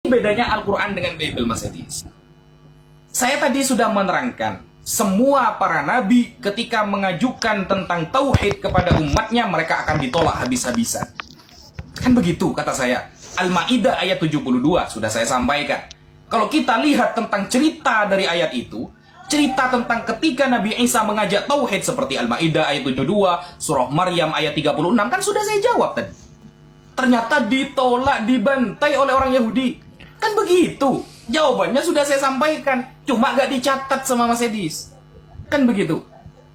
bedanya Al-Quran dengan Bible, Mas Edis. Saya tadi sudah menerangkan, semua para nabi ketika mengajukan tentang tauhid kepada umatnya, mereka akan ditolak habis-habisan. Kan begitu kata saya. Al-Ma'idah ayat 72, sudah saya sampaikan. Kalau kita lihat tentang cerita dari ayat itu, cerita tentang ketika Nabi Isa mengajak tauhid seperti Al-Ma'idah ayat 72, surah Maryam ayat 36, kan sudah saya jawab tadi. Ternyata ditolak, dibantai oleh orang Yahudi. Kan begitu. Jawabannya sudah saya sampaikan. Cuma gak dicatat sama Mas Edis. Kan begitu.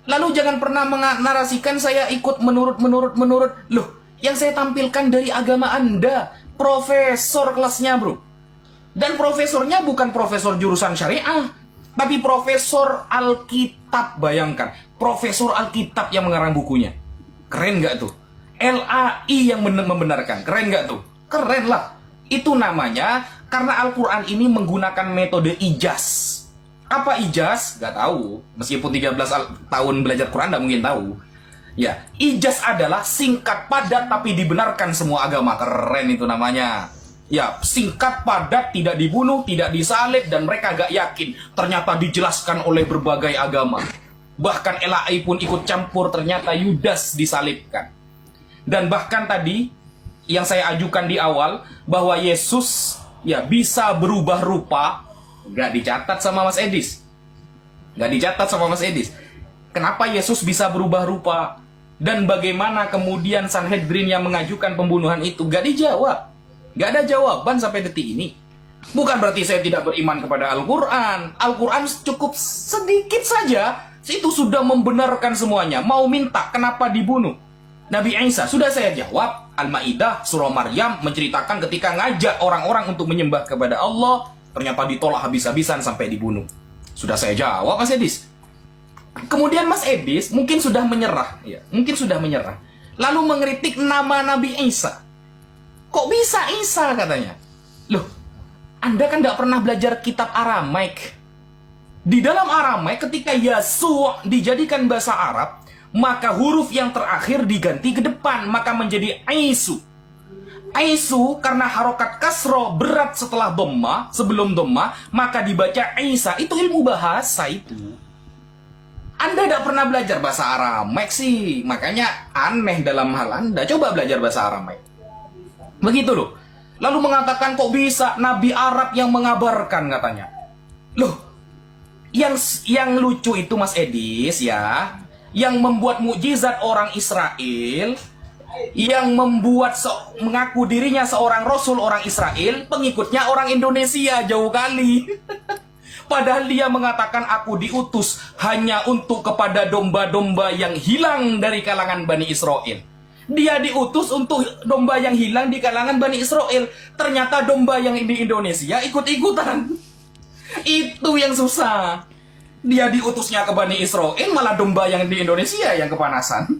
Lalu jangan pernah menarasikan saya ikut menurut. Loh, yang saya tampilkan dari agama Anda. Profesor kelasnya, bro. Dan profesornya bukan profesor jurusan syariah. Tapi profesor Alkitab, bayangkan. Profesor Alkitab yang mengarang bukunya. Keren gak tuh? LAI yang membenarkan. Keren gak tuh? Keren lah. Itu namanya karena Al-Quran ini menggunakan metode ijaz. Apa ijaz? Gak tahu. Meskipun 13 tahun belajar Quran gak mungkin tahu. Ya, ijaz adalah singkat padat tapi dibenarkan semua agama. Keren itu namanya. Ya, singkat padat, tidak dibunuh, tidak disalib, dan mereka gak yakin. Ternyata dijelaskan oleh berbagai agama. Bahkan LAI pun ikut campur, ternyata Yudas disalibkan. Dan bahkan tadi yang saya ajukan di awal bahwa Yesus ya bisa berubah rupa, nggak dicatat sama Mas Edis. Nggak dicatat sama Mas Edis. Kenapa Yesus bisa berubah rupa? Dan bagaimana kemudian Sanhedrin yang mengajukan pembunuhan itu? Nggak dijawab. Nggak ada jawaban sampai detik ini. Bukan berarti saya tidak beriman kepada Al-Quran. Al-Quran cukup sedikit saja, itu sudah membenarkan semuanya. Mau minta kenapa dibunuh Nabi Isa, sudah saya jawab. Al-Ma'idah, surah Maryam menceritakan ketika ngajak orang-orang untuk menyembah kepada Allah, ternyata ditolak habis-habisan sampai dibunuh. Sudah saya jawab, Mas Edis. Kemudian Mas Edis mungkin sudah menyerah, ya, mungkin sudah menyerah. Lalu mengkritik nama Nabi Isa. Kok bisa Isa katanya? Loh, Anda kan nggak pernah belajar kitab Aramaik. Di dalam Aramaik ketika Yasu'a dijadikan bahasa Arab, maka huruf yang terakhir diganti ke depan, maka menjadi Aisu. Aisu karena harokat kasro berat setelah dhamma, sebelum dhamma, maka dibaca Isa. Itu ilmu bahasa itu. Anda tidak pernah belajar bahasa Aramaik sih, makanya aneh dalam hal Anda. Coba belajar bahasa Aramaik. Begitu loh. Lalu mengatakan kok bisa Nabi Arab yang mengabarkan katanya. Loh, yang lucu itu Mas Edis ya, yang membuat mukjizat orang Israel, yang membuat mengaku dirinya seorang rasul orang Israel, pengikutnya orang Indonesia jauh kali. Padahal dia mengatakan aku diutus hanya untuk kepada domba-domba yang hilang dari kalangan Bani Israel. Dia diutus untuk domba yang hilang di kalangan Bani Israel. Ternyata domba yang di Indonesia ikut-ikutan. Itu yang susah. Dia diutusnya ke Bani Israel, malah domba yang di Indonesia yang kepanasan.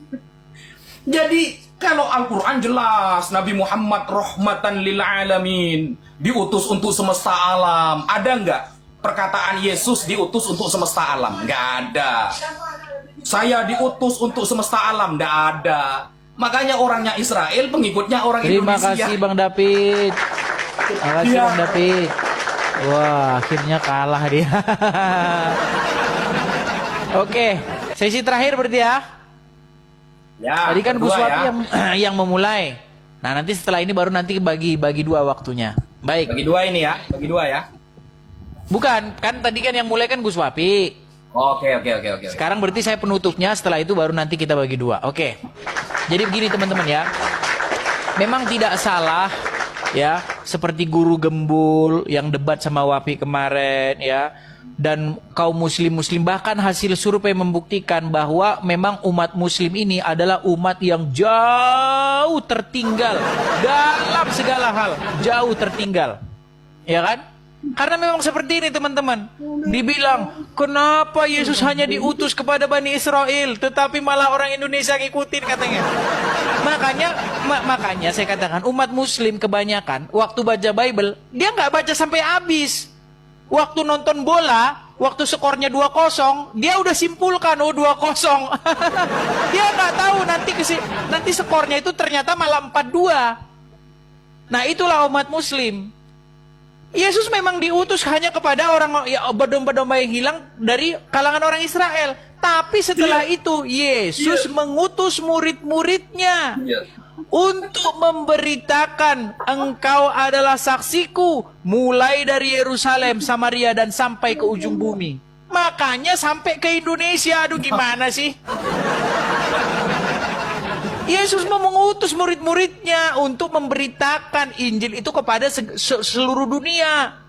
Jadi, kalau Al-Quran jelas, Nabi Muhammad rahmatan lil alamin, diutus untuk semesta alam. Ada nggak perkataan Yesus diutus untuk semesta alam? Nggak ada. Saya diutus untuk semesta alam? Nggak ada. Makanya orangnya Israel, pengikutnya orang Indonesia. Terima kasih Bang David. Terima kasih Bang David. Wah, akhirnya kalah dia. Oke, sesi terakhir berarti ya. Ya, tadi kan berdua Gus Wapi ya. yang memulai. Nah, nanti setelah ini baru nanti bagi dua waktunya. Baik. Bagi dua ini ya, bagi dua ya. Bukan, kan tadi kan yang mulai kan Gus Wapi. Oke. Sekarang berarti saya penutupnya, setelah itu baru nanti kita bagi dua. Oke. Jadi begini teman-teman ya. Memang tidak salah ya, seperti guru gembul yang debat sama Wapi kemarin ya. Dan kaum muslim bahkan hasil survei membuktikan bahwa memang umat muslim ini adalah umat yang jauh tertinggal dalam segala hal, jauh tertinggal. Ya kan? Karena memang seperti ini teman-teman. Dibilang, kenapa Yesus hanya diutus kepada Bani Israel, tetapi malah orang Indonesia ngikutin katanya. Makanya saya katakan umat muslim kebanyakan waktu baca Bible, dia nggak baca sampai habis. Waktu nonton bola, waktu skornya 2-0, dia udah simpulkan, oh 2-0. Dia nggak tahu nanti skornya itu ternyata malah 4-2. Nah itulah umat muslim. Yesus memang diutus hanya kepada orang ya, domba-domba yang hilang dari kalangan orang Israel. Tapi setelah itu Yesus mengutus murid-muridnya untuk memberitakan, engkau adalah saksiku mulai dari Yerusalem, Samaria dan sampai ke ujung bumi. Makanya sampai ke Indonesia. Aduh, gimana sih? Yesus mau mengutus murid-muridnya untuk memberitakan Injil itu kepada seluruh dunia.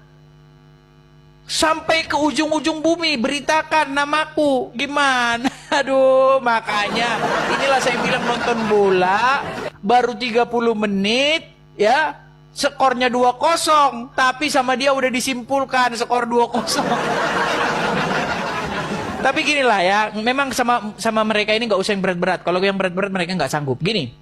Sampai ke ujung-ujung bumi, beritakan namaku. Gimana? Aduh, makanya inilah saya bilang nonton bola baru 30 menit ya, skornya 2-0, tapi sama dia udah disimpulkan skor 2-0. Tapi gini lah ya, memang sama mereka ini nggak usah yang berat-berat. Kalau yang berat-berat mereka nggak sanggup. Gini,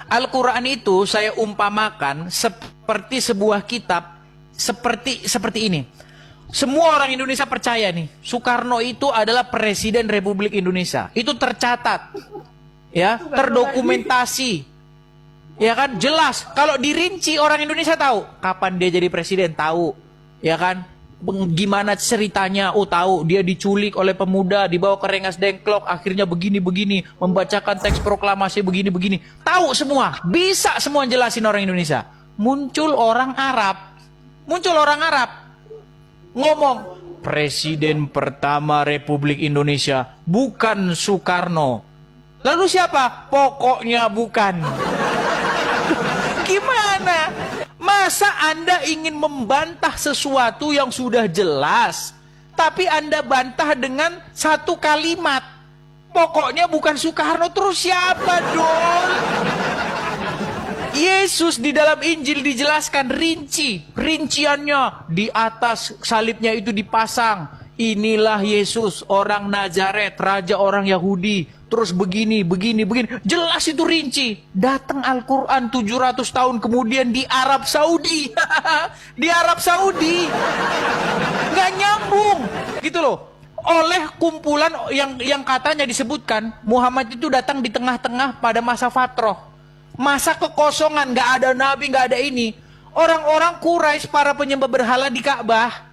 Al-Quran itu saya umpamakan seperti sebuah kitab, seperti ini. Semua orang Indonesia percaya nih, Soekarno itu adalah Presiden Republik Indonesia. Itu tercatat, ya, terdokumentasi, ya kan, jelas. Kalau dirinci orang Indonesia tahu kapan dia jadi presiden, tahu, ya kan. Gimana ceritanya? Oh, tahu dia diculik oleh pemuda, dibawa ke Rengas Dengklok, akhirnya begini-begini, membacakan teks proklamasi begini-begini. Tahu semua, bisa semua jelasin orang Indonesia. Muncul orang Arab ngomong, Presiden pertama Republik Indonesia bukan Soekarno. Lalu siapa? Pokoknya bukan. Gimana? Masa Anda ingin membantah sesuatu yang sudah jelas, tapi Anda bantah dengan satu kalimat, pokoknya bukan Soekarno, terus siapa dong? Yesus di dalam Injil dijelaskan rinciannya, di atas salibnya itu dipasang, inilah Yesus orang Nazaret, raja orang Yahudi. Terus begini. Jelas itu rinci. Datang Al-Quran 700 tahun kemudian di Arab Saudi. Di Arab Saudi. Nggak nyambung. Gitu loh. Oleh kumpulan yang katanya disebutkan, Muhammad itu datang di tengah-tengah pada masa fatroh. Masa kekosongan, nggak ada nabi, nggak ada ini. Orang-orang Quraisy, para penyembah berhala di Ka'bah.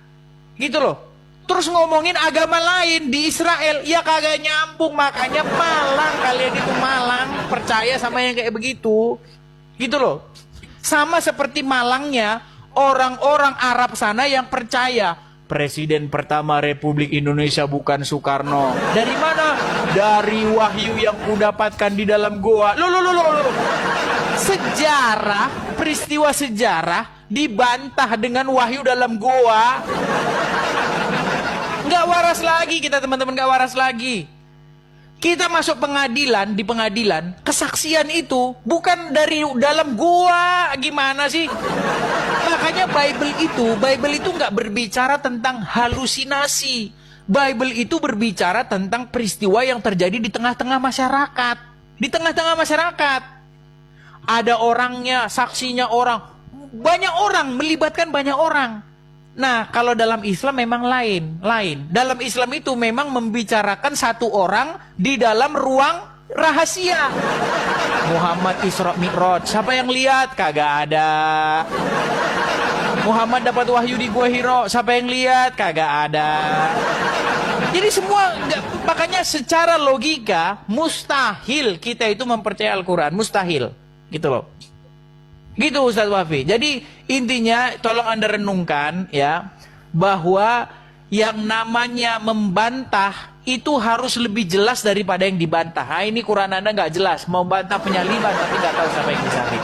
Gitu loh. Terus ngomongin agama lain di Israel, ya kagak nyambung. Makanya malang, kalian itu malang, percaya sama yang kayak begitu. Gitu loh. Sama seperti malangnya orang-orang Arab sana yang percaya Presiden pertama Republik Indonesia bukan Soekarno. Dari mana? Dari wahyu yang kudapatkan di dalam goa. Loh. Sejarah, peristiwa sejarah dibantah dengan wahyu dalam goa. Nggak waras lagi kita, teman-teman, nggak waras lagi. Kita masuk pengadilan, di pengadilan, kesaksian itu bukan dari dalam gua. Gimana sih? Makanya Bible itu nggak berbicara tentang halusinasi. Bible itu berbicara tentang peristiwa yang terjadi di tengah-tengah masyarakat. Di tengah-tengah masyarakat. Ada orangnya, saksinya orang. Banyak orang, melibatkan banyak orang. Nah, kalau dalam Islam memang lain. Dalam Islam itu memang membicarakan satu orang di dalam ruang rahasia. Muhammad Isra Mi'raj, siapa yang lihat? Kagak ada. Muhammad dapat wahyu di Gua Hiro, siapa yang lihat? Kagak ada. Jadi semua, makanya secara logika mustahil kita itu mempercayai Al-Quran, mustahil. Gitu loh. Gitu Ustaz Wafi. Jadi intinya tolong Anda renungkan ya, bahwa yang namanya membantah itu harus lebih jelas daripada yang dibantah. Nah, ini Quran Anda nggak jelas, mau bantah penyaliban tapi nggak tahu siapa yang disalib.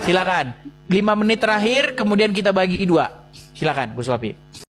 Silakan 5 menit terakhir, kemudian kita bagi 2. Silakan Gus Wafi.